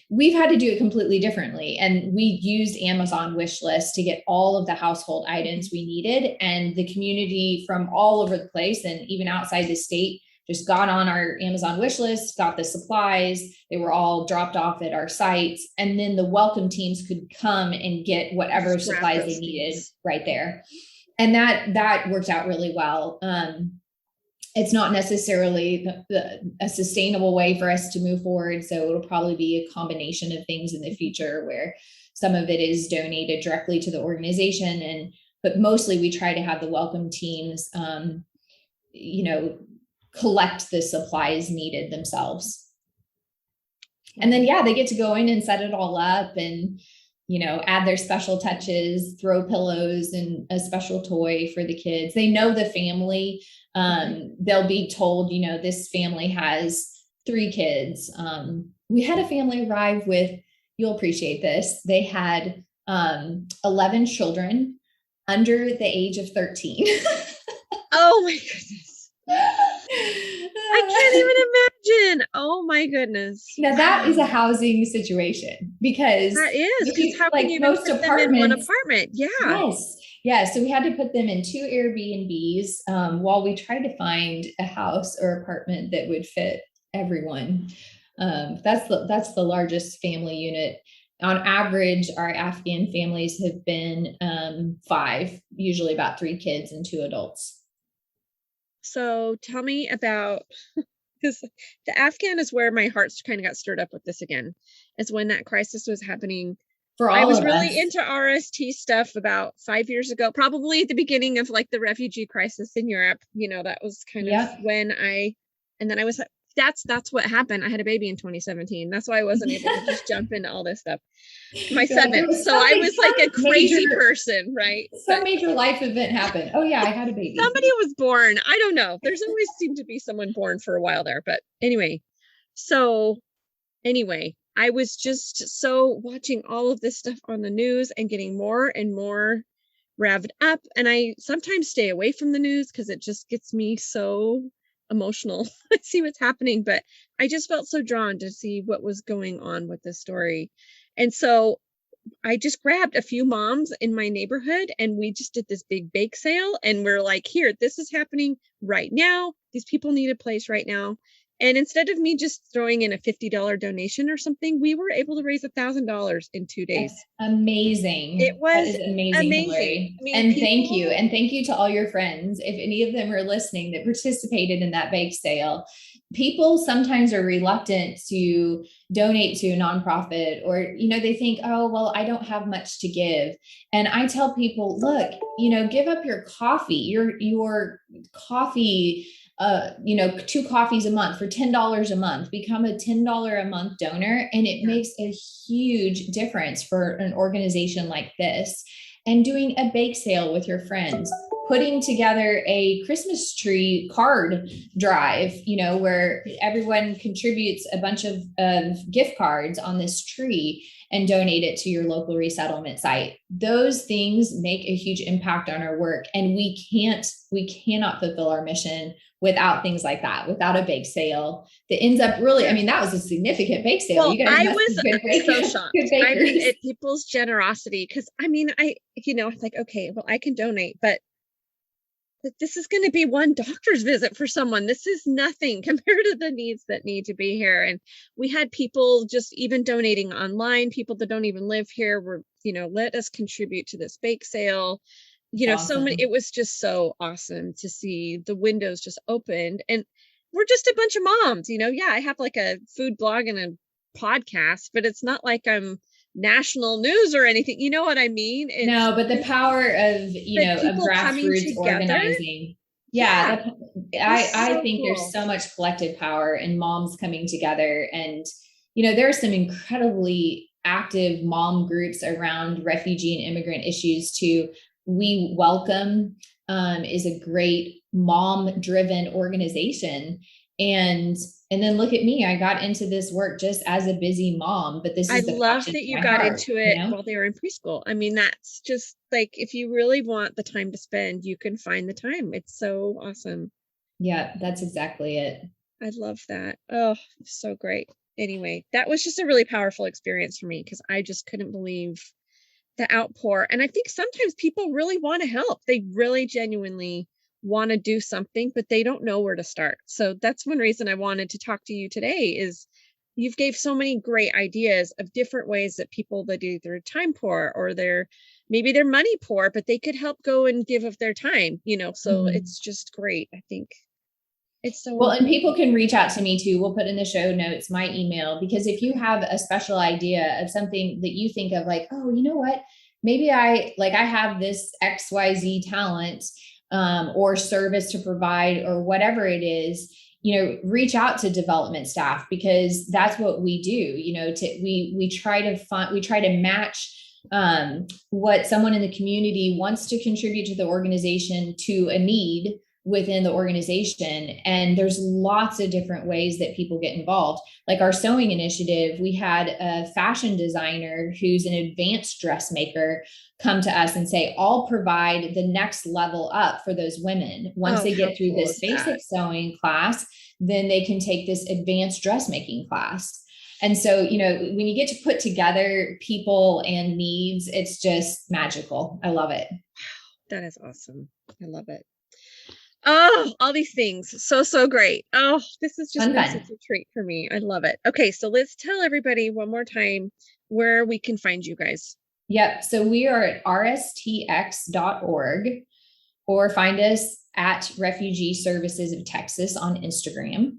we've had to do it completely differently. And we used Amazon wish lists to get all of the household items we needed. And the community from all over the place and even outside the state just got on our Amazon wish list, got the supplies. They were all dropped off at our sites. And then the welcome teams could come and get whatever supplies they needed right there. And that worked out really well. It's not necessarily a sustainable way for us to move forward. So it'll probably be a combination of things in the future, where some of it is donated directly to the organization. But mostly we try to have the welcome teams, collect the supplies needed themselves. And then, they get to go in and set it all up and, add their special touches, throw pillows and a special toy for the kids. They know the family. They'll be told, this family has 3 kids. We had a family arrive with, you'll appreciate this. They had 11 children under the age of 13. Oh my goodness. I can't even imagine. Oh my goodness. Now that is a housing situation, because that is, because how like can you even most put them in one apartments, apartment? Yeah. yes. Yeah. So we had to put them in 2 Airbnbs while we tried to find a house or apartment that would fit everyone. That's the largest family unit. On average, our Afghan families have been 5, usually about 3 kids and 2 adults. So tell me about, because the Afghan is where my heart kind of got stirred up with this again, is when that crisis was happening. For all I was of really us. into RST stuff about 5 years ago, probably at the beginning of like the refugee crisis in Europe. That was kind of when and then I was, that's what happened. I had a baby in 2017. That's why I wasn't able to just jump into all this stuff. My 7th. So I was like a crazy person, right? Some major life event happened. Oh yeah, I had a baby. Somebody was born. I don't know. There's always seemed to be someone born for a while there. But anyway, I was just so watching all of this stuff on the news and getting more and more revved up. And I sometimes stay away from the news because it just gets me so emotional. I see what's happening, but I just felt so drawn to see what was going on with this story. And so I just grabbed a few moms in my neighborhood and we just did this big bake sale. And we're like, here, this is happening right now. These people need a place right now. And instead of me just throwing in a $50 donation or something, we were able to raise $1,000 in 2 days. That's amazing. It was amazing. I mean, and thank you. And thank you to all your friends. If any of them are listening that participated in that bake sale, people sometimes are reluctant to donate to a nonprofit, or, they think, oh, well, I don't have much to give. And I tell people, look, give up your coffee, your coffee, 2 coffees a month for $10 a month, become a $10 a month donor. And it makes a huge difference for an organization like this. And doing a bake sale with your friends, putting together a Christmas tree card drive, where everyone contributes a bunch of gift cards on this tree and donate it to your local resettlement site. Those things make a huge impact on our work. And we cannot fulfill our mission without things like that, without a bake sale that ends up really, that was a significant bake sale. Well, I was so shocked. At people's generosity, because it's like, okay, well, I can donate, but this is going to be one doctor's visit for someone. This is nothing compared to the needs that need to be here. And we had people just even donating online, people that don't even live here were, let us contribute to this bake sale. Awesome. So many, it was just so awesome to see the windows just opened, and we're just a bunch of moms, I have like a food blog and a podcast, but it's not like I'm national news or anything. You know what I mean? No, but the power of, of grassroots organizing. Yeah. I think cool. There's so much collective power in moms coming together. And, there are some incredibly active mom groups around refugee and immigrant issues too. We Welcome is a great mom-driven organization. And then look at me, I got into this work just as a busy mom, but this is I love that you got into it while they were in preschool. That's just like, if you really want the time to spend, you can find the time. It's so awesome. Yeah, that's exactly it. I love that. Oh, so great. Anyway, that was just a really powerful experience for me, because I just couldn't believe the outpour. And I think sometimes people really want to help. They really genuinely want to do something, but they don't know where to start. So that's one reason I wanted to talk to you today, is you've gave so many great ideas of different ways that people that either time poor or maybe they're money poor, but they could help go and give of their time, so It's just great. I think it's so well, and people can reach out to me too. We'll put in the show notes my email, because if you have a special idea of something that you think of, like, oh, you know what, maybe I have this XYZ talent or service to provide, or whatever it is, reach out to development staff, because that's what we do. We try to match what someone in the community wants to contribute to the organization to a need within the organization. And there's lots of different ways that people get involved. Like our sewing initiative, we had a fashion designer who's an advanced dressmaker come to us and say, I'll provide the next level up for those women. Once they get through this basic sewing class, then they can take this advanced dressmaking class. And so, when you get to put together people and needs, it's just magical. I love it. That is awesome. I love it. Oh, all these things. So great. Oh, this has just been such a treat for me. I love it. Okay, so let's tell everybody one more time where we can find you guys. Yep. So we are at rstx.org, or find us at Refugee Services of Texas on Instagram.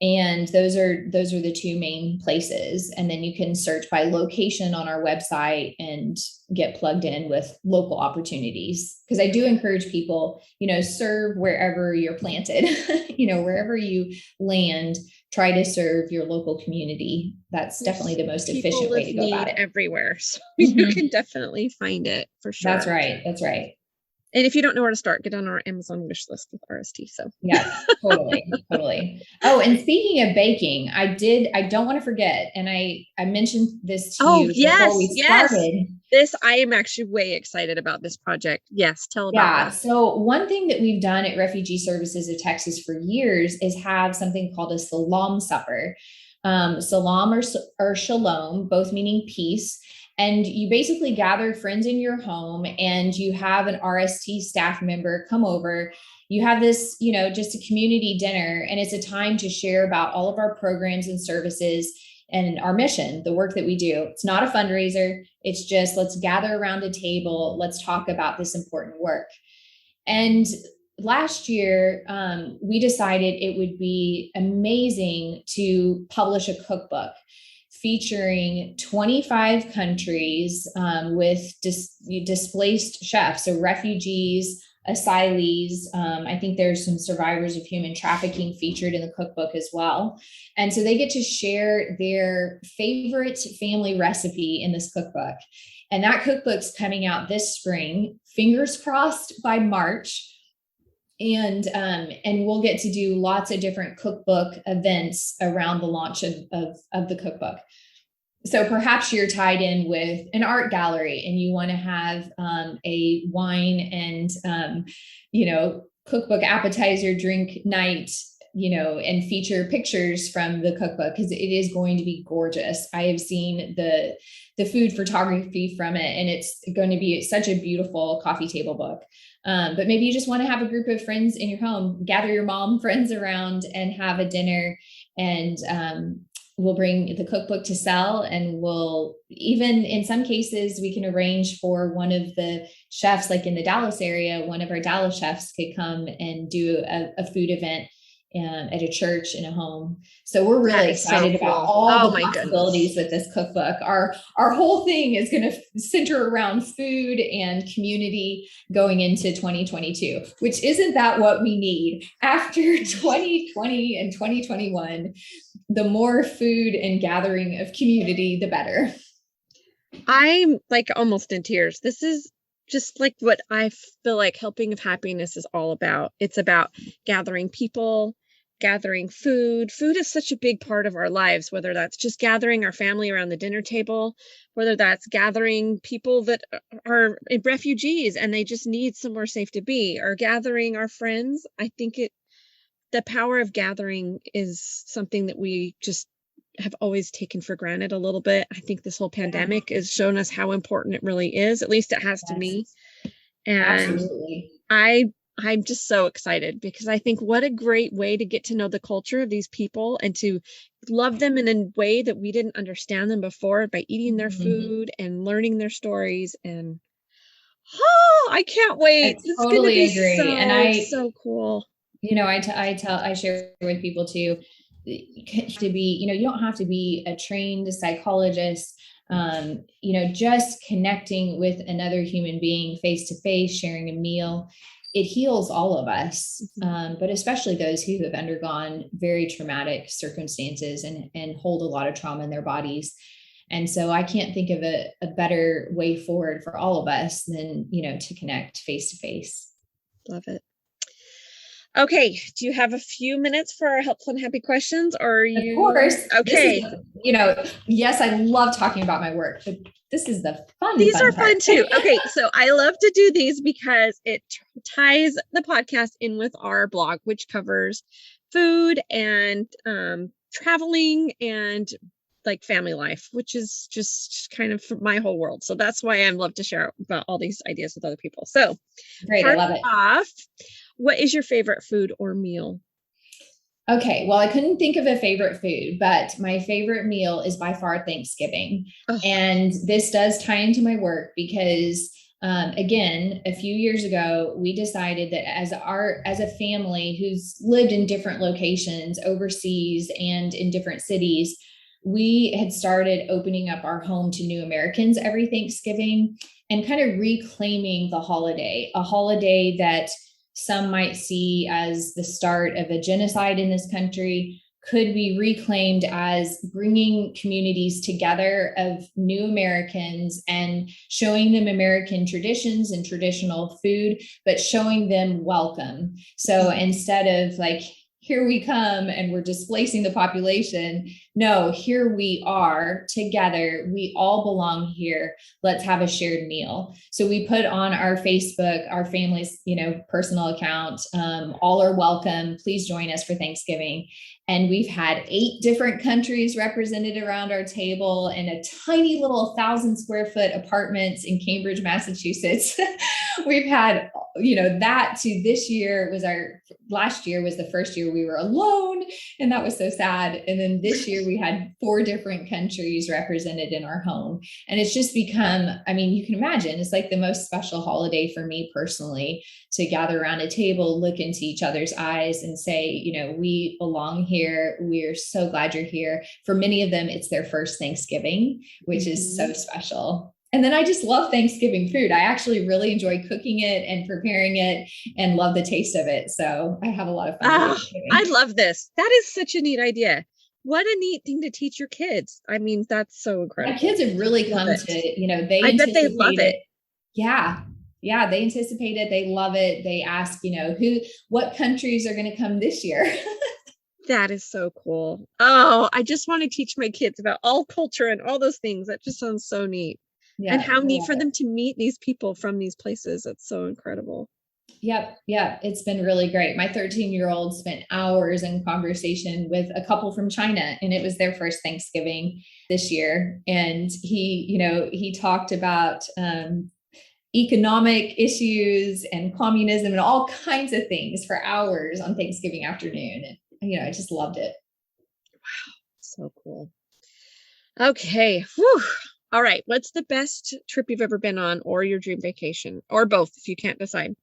And those are the two main places. And then you can search by location on our website and get plugged in with local opportunities. Because I do encourage people, serve wherever you're planted, wherever you land, try to serve your local community. That's definitely the most efficient way to go about it. Everywhere. So you can definitely find it for sure. That's right. That's right. And if you don't know where to start, get on our Amazon wish list with RST. So yeah, totally. Oh, and speaking of baking, I don't want to forget. And I mentioned this to you before we started. This, I am actually way excited about this project. Yes. Tell about that. So one thing that we've done at Refugee Services of Texas for years is have something called a salam supper. Salam or shalom, both meaning peace. And you basically gather friends in your home and you have an RST staff member come over. You have this, just a community dinner, and it's a time to share about all of our programs and services and our mission, the work that we do. It's not a fundraiser. It's just, let's gather around a table. Let's talk about this important work. And last year, we decided it would be amazing to publish a cookbook featuring 25 countries with displaced chefs, so refugees, asylees. I think there's some survivors of human trafficking featured in the cookbook as well. And so they get to share their favorite family recipe in this cookbook. And that cookbook's coming out this spring, fingers crossed by March. And we'll get to do lots of different cookbook events around the launch of the cookbook. So perhaps you're tied in with an art gallery and you want to have a wine and cookbook appetizer drink night, and feature pictures from the cookbook, because it is going to be gorgeous. I have seen the food photography from it, and it's going to be such a beautiful coffee table book. But maybe you just want to have a group of friends in your home, gather your mom friends around and have a dinner, and we'll bring the cookbook to sell. And we'll even, in some cases, we can arrange for one of the chefs, like in the Dallas area, one of our Dallas chefs could come and do a food event at a church, in a home. So we're really excited about all the possibilities with this cookbook. Our whole thing is going to center around food and community going into 2022, which isn't that what we need after 2020 and 2021? The more food and gathering of community, the better. I'm like almost in tears. This is just like what I feel like Helping of Happiness is all about. It's about gathering people, gathering food. Food is such a big part of our lives, whether that's just gathering our family around the dinner table, whether that's gathering people that are refugees and they just need somewhere safe to be, or gathering our friends. I think the power of gathering is something that we just have always taken for granted a little bit. I think this whole pandemic has shown us how important it really is. At least it has to me. And absolutely. I'm just so excited, because I think what a great way to get to know the culture of these people and to love them in a way that we didn't understand them before, by eating their food and learning their stories. And I can't wait. I totally agree. And so cool. I share with people too, you don't have to be a trained psychologist, just connecting with another human being face to face, sharing a meal, it heals all of us, but especially those who have undergone very traumatic circumstances and hold a lot of trauma in their bodies. And so I can't think of a better way forward for all of us than, to connect face to face. Love it. Okay. Do you have a few minutes for our helpful and happy questions, or are Of you course, okay? Yes, I love talking about my work, but this is the These fun are part. fun too. Okay, so I love to do these because it ties the podcast in with our blog, which covers food and traveling and like family life, which is just kind of my whole world. So that's why I love to share about all these ideas with other people. So Great, I love it. Off, what is your favorite food or meal? Okay, well, I couldn't think of a favorite food, but my favorite meal is by far Thanksgiving. Oh. And this does tie into my work because, again, a few years ago, we decided that as a family who's lived in different locations overseas and in different cities, we had started opening up our home to new Americans every Thanksgiving and kind of reclaiming the holiday, a holiday that some might see as the start of a genocide in this country, could be reclaimed as bringing communities together of new Americans and showing them American traditions and traditional food, but showing them welcome. So instead of like, here we come and we're displacing the population. No, here we are together. We all belong here. Let's have a shared meal. So we put on our Facebook, our family's, personal account, all are welcome. Please join us for Thanksgiving. And we've had 8 different countries represented around our table in a tiny little 1,000-square-foot apartments in Cambridge, Massachusetts. We've had, that to this year last year was the first year we were alone. And that was so sad. And then this year we had 4 different countries represented in our home. And it's just become, you can imagine, it's like the most special holiday for me personally to gather around a table, look into each other's eyes and say, we belong here. We're so glad you're here. For many of them, it's their first Thanksgiving, which is so special. And then I just love Thanksgiving food. I actually really enjoy cooking it and preparing it and love the taste of it. So I have a lot of fun. I love this. That is such a neat idea. What a neat thing to teach your kids. That's so incredible. My kids have really come to, I bet they love it. Yeah. Yeah. They anticipate it. They love it. They ask, what countries are going to come this year? That is so cool. Oh, I just want to teach my kids about all culture and all those things. That just sounds so neat. Yeah, and how neat for them to meet these people from these places. That's so incredible. Yep. It's been really great. My 13-year-old spent hours in conversation with a couple from China, and it was their first Thanksgiving this year. And he talked about economic issues and communism and all kinds of things for hours on Thanksgiving afternoon. And, I just loved it. Wow. So cool. Okay. Whew. All right. What's the best trip you've ever been on, or your dream vacation, or both if you can't decide?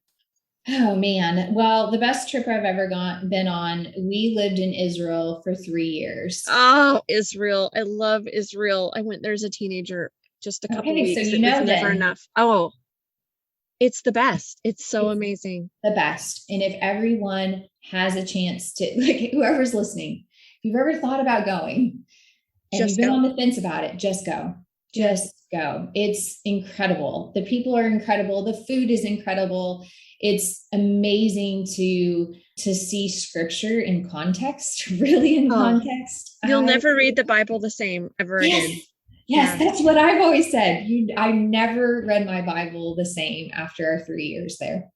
Oh man. Well, the best trip I've ever been on, we lived in Israel for 3 years. Oh, Israel. I love Israel. I went there as a teenager, just a couple weeks. So it was never enough. Oh, it's the best. It's so amazing. The best. And if everyone has a chance to, like, whoever's listening, if you've ever thought about going and you've been on the fence about it, just go. Just go. It's incredible. The people are incredible. The food is incredible. It's amazing to see scripture in context, really in context. You'll never read the Bible the same ever again. Yes, that's what I've always said. I never read my Bible the same after our 3 years there.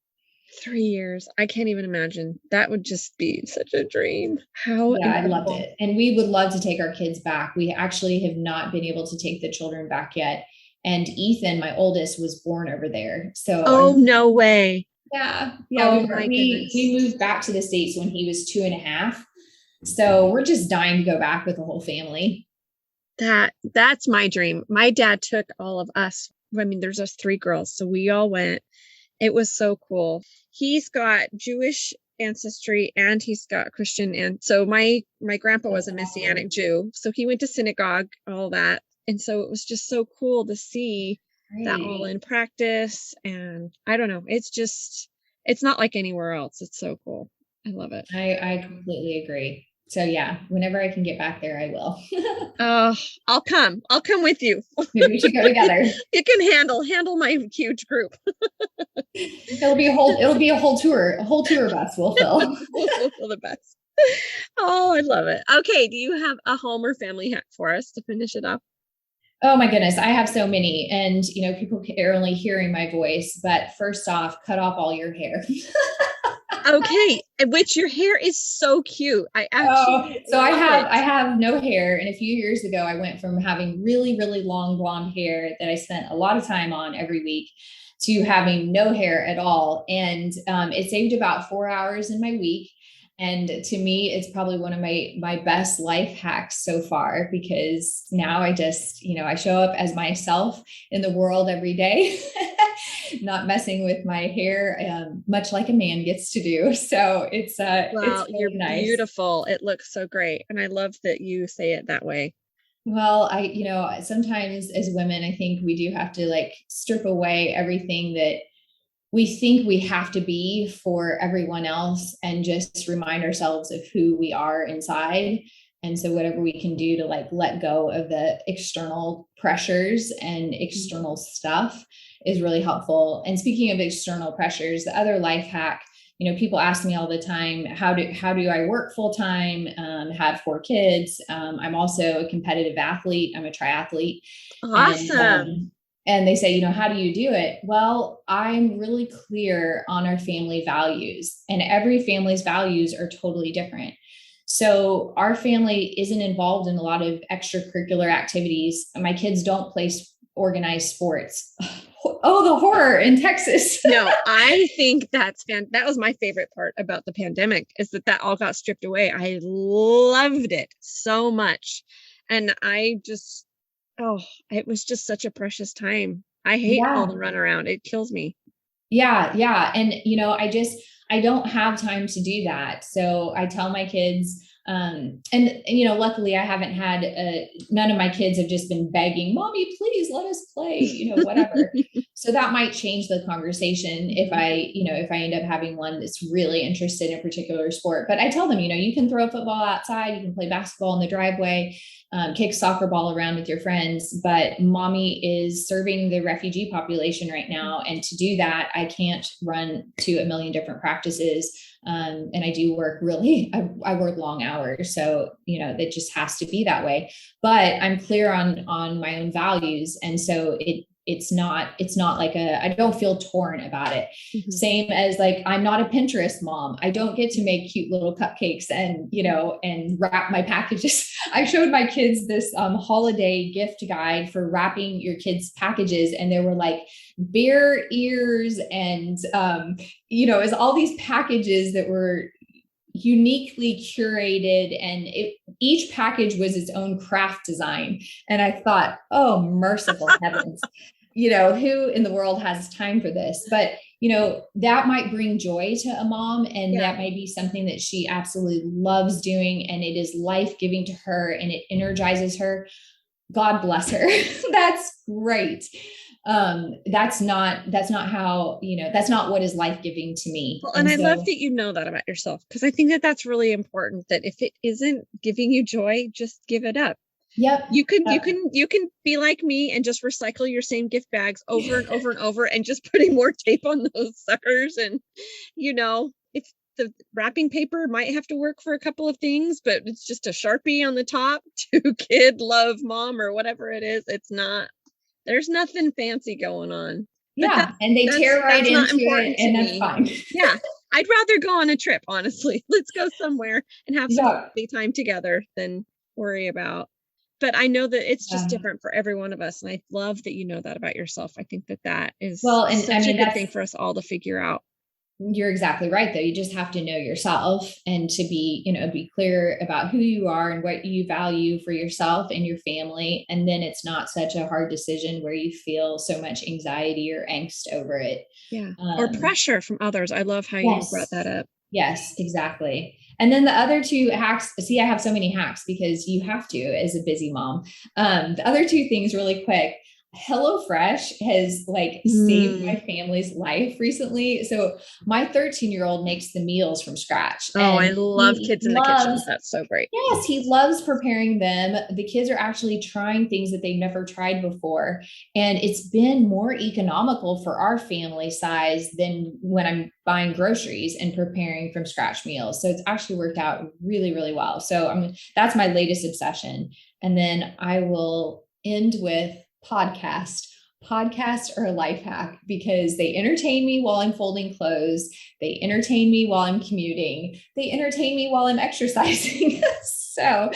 3 years. I can't even imagine. That would just be such a dream. I loved it. And we would love to take our kids back. We actually have not been able to take the children back yet. And Ethan, my oldest, was born over there. So no way. Yeah. We moved back to the States when he was 2.5. So we're just dying to go back with the whole family. That's my dream. My dad took all of us. There's us 3 girls. So we all went. It was so cool. He's got Jewish ancestry and he's got Christian. And so my grandpa was a Messianic Jew. So he went to synagogue, all that. And so it was just so cool to see that all in practice. And I don't know, it's not like anywhere else. It's so cool. I love it. I completely agree. So yeah, whenever I can get back there, I will. Oh, I'll come. I'll come with you. Maybe we should go together. You can handle my huge group. It'll be a whole tour bus will fill. We'll feel the best. Oh, I love it. Okay, do you have a home or family hack for us to finish it up? Oh my goodness, I have so many. And people are only hearing my voice, but first off, cut off all your hair. Okay, which your hair is so cute. I Oh, actually so love I it. have no hair. And a few years ago, I went from having really, really long blonde hair that I spent a lot of time on every week to having no hair at all. And it saved about 4 hours in my week. And to me, it's probably one of my best life hacks so far, because now I just, I show up as myself in the world every day, not messing with my hair, much like a man gets to do. So it's Wow, you're really nice. beautiful. It looks so great. And I love that you say it that way. Well, sometimes as women, I think we do have to like strip away everything that we think we have to be for everyone else and just remind ourselves of who we are inside. And so whatever we can do to like let go of the external pressures and external stuff is really helpful. And speaking of external pressures, the other life hack, people ask me all the time, how do I work full time, have 4 kids? I'm also a competitive athlete. I'm a triathlete. And Awesome. and they say, how do you do it? Well, I'm really clear on our family values, and every family's values are totally different. So our family isn't involved in a lot of extracurricular activities. My kids don't play organized sports. Oh, the horror in Texas. No, I think that was my favorite part about the pandemic, is that all got stripped away. I loved it so much. And oh, it was just such a precious time. I hate all the Yeah. runaround. It kills me. Yeah, yeah. And I don't have time to do that. So I tell my kids, and luckily I haven't had none of my kids have just been begging, "Mommy, please let us play," whatever. So that might change the conversation if I end up having one that's really interested in a particular sport. But I tell them, you can throw a football outside, you can play basketball in the driveway, kick soccer ball around with your friends, but mommy is serving the refugee population right now. And to do that, I can't run to a million different practices. And I do work I work long hours. So, that just has to be that way, but I'm clear on my own values. And so it's not like I don't feel torn about it. Mm-hmm. Same as like, I'm not a Pinterest mom. I don't get to make cute little cupcakes and wrap my packages. I showed my kids this holiday gift guide for wrapping your kids' packages. And there were like bear ears and, it was all these packages that were uniquely curated, and each package was its own craft design. And I thought, oh, merciful heavens, who in the world has time for this? But that might bring joy to a mom, and that might be something that she absolutely loves doing, and it is life-giving to her and it energizes her. God bless her. That's great. That's not how, that's not what is life-giving to me. Well, and I love that you know that about yourself, because I think that that's really important, that if it isn't giving you joy, just give it up. Yep. You can be like me and just recycle your same gift bags over and over and over and just putting more tape on those suckers. And if the wrapping paper might have to work for a couple of things, but it's just a Sharpie on the top to kid love mom or whatever it is. There's nothing fancy going on. Yeah. And they tear right into it, and that's fine. Yeah. I'd rather go on a trip, honestly. Let's go somewhere and have some quality time together than worry about. But I know that it's just different for every one of us. And I love that you know that about yourself. I think that is such a good thing for us all to figure out. You're exactly right, though. You just have to know yourself and to be clear about who you are and what you value for yourself and your family. And then it's not such a hard decision where you feel so much anxiety or angst over it. Yeah. Or pressure from others. I love how you brought that up. Yes, exactly. And then the other 2 hacks, see, I have so many hacks because you have to as a busy mom. The other 2 things really quick. HelloFresh has like saved my family's life recently. So my 13-year-old makes the meals from scratch, Oh, I and love he kids in the kitchen. loves, That's so great. yes, he loves preparing them. The kids are actually trying things that they've never tried before. And it's been more economical for our family size than when I'm buying groceries and preparing from scratch meals. So it's actually worked out really, really well. So that's my latest obsession. And then I will end with podcast. Podcasts are a life hack because they entertain me while I'm folding clothes. They entertain me while I'm commuting. They entertain me while I'm exercising. So,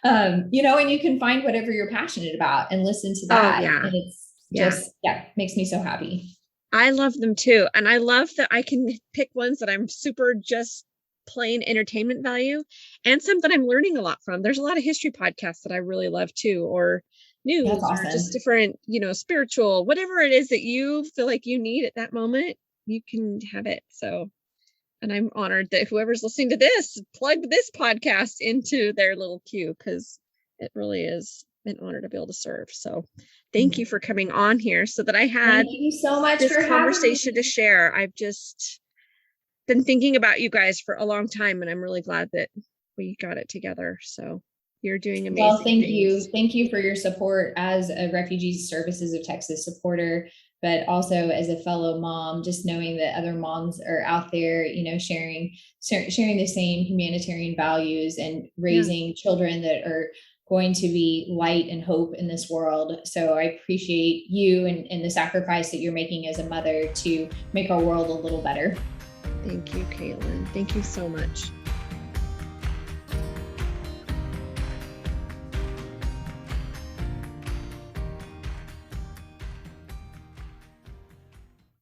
and you can find whatever you're passionate about and listen to Oh, that. yeah. And it's Yeah. just, makes me so happy. I love them too. And I love that I can pick ones that I'm super just plain entertainment value and some that I'm learning a lot from. There's a lot of history podcasts that I really love too, or That's news or just awesome. different, spiritual, whatever it is that you feel like you need at that moment, you can have it. So, and I'm honored that whoever's listening to this plugged this podcast into their little queue, because it really is an honor to be able to serve. So thank you for coming on here so that I had Thank you so much this for having conversation to me. share. I've just been thinking about you guys for a long time, and I'm really glad that we got it together. So you're doing Well, amazing thank things. you. Thank you for your support as a Refugee Services of Texas supporter, but also as a fellow mom, just knowing that other moms are out there, sharing the same humanitarian values and Yeah. raising children that are going to be light and hope in this world. So I appreciate you and the sacrifice that you're making as a mother to make our world a little better. Thank you, Caitlin. Thank you so much.